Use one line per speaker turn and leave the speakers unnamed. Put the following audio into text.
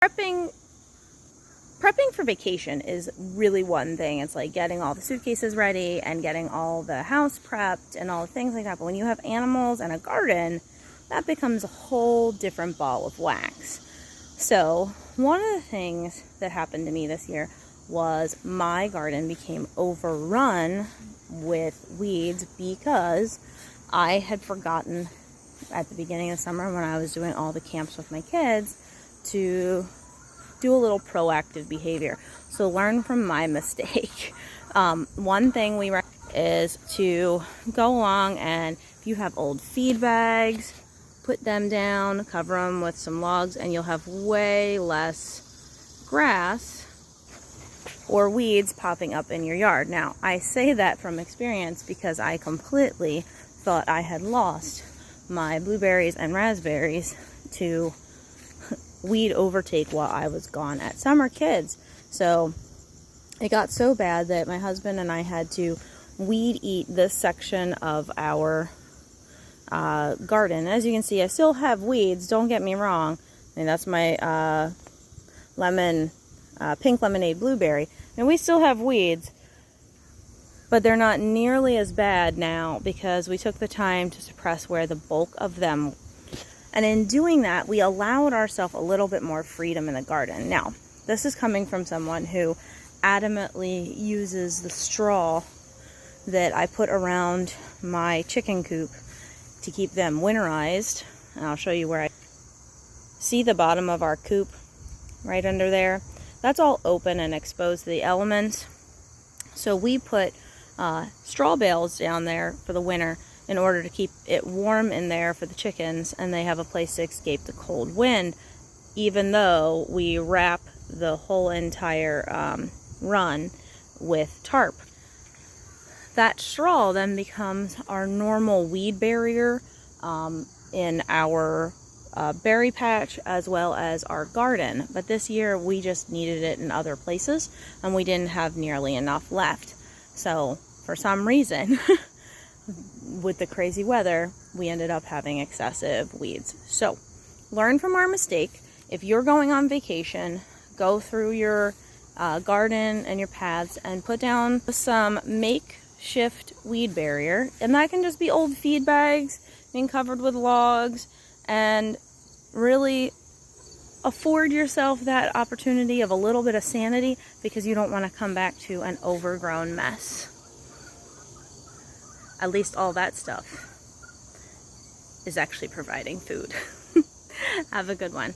Prepping for vacation is really one thing. It's like getting all the suitcases ready and getting all the house prepped and all the things like that. But when you have animals and a garden, that becomes a whole different ball of wax. So one of the things that happened to me this year was my garden became overrun with weeds because I had forgotten at the beginning of summer when I was doing all the camps with my kids to do a little proactive behavior. So learn from my mistake. One thing we recommend is to go along, and if you have old feed bags, put them down, cover them with some logs, and you'll have way less grass or weeds popping up in your yard. Now, I say that from experience because I completely thought I had lost my blueberries and raspberries to weed overtake while I was gone at Summer Kids. So it got so bad that my husband and I had to weed eat this section of our garden. As you can see, I still have weeds, don't get me wrong. I mean, that's my pink lemonade blueberry, and we still have weeds, but they're not nearly as bad now because we took the time to suppress where the bulk of them. And in doing that, we allowed ourselves a little bit more freedom in the garden. Now, this is coming from someone who adamantly uses the straw that I put around my chicken coop to keep them winterized. And I'll show you where I see the bottom of our coop right under there. That's all open and exposed to the elements. So we put straw bales down there for the winter in order to keep it warm in there for the chickens, and they have a place to escape the cold wind, even though we wrap the whole entire run with tarp. That straw then becomes our normal weed barrier in our berry patch as well as our garden. But this year we just needed it in other places and we didn't have nearly enough left. So for some reason, with the crazy weather, we ended up having excessive weeds. So learn from our mistake. If you're going on vacation, go through your garden and your paths and put down some makeshift weed barrier. And that can just be old feed bags being covered with logs, and really afford yourself that opportunity of a little bit of sanity because you don't want to come back to an overgrown mess. At least all that stuff is actually providing food. Have a good one.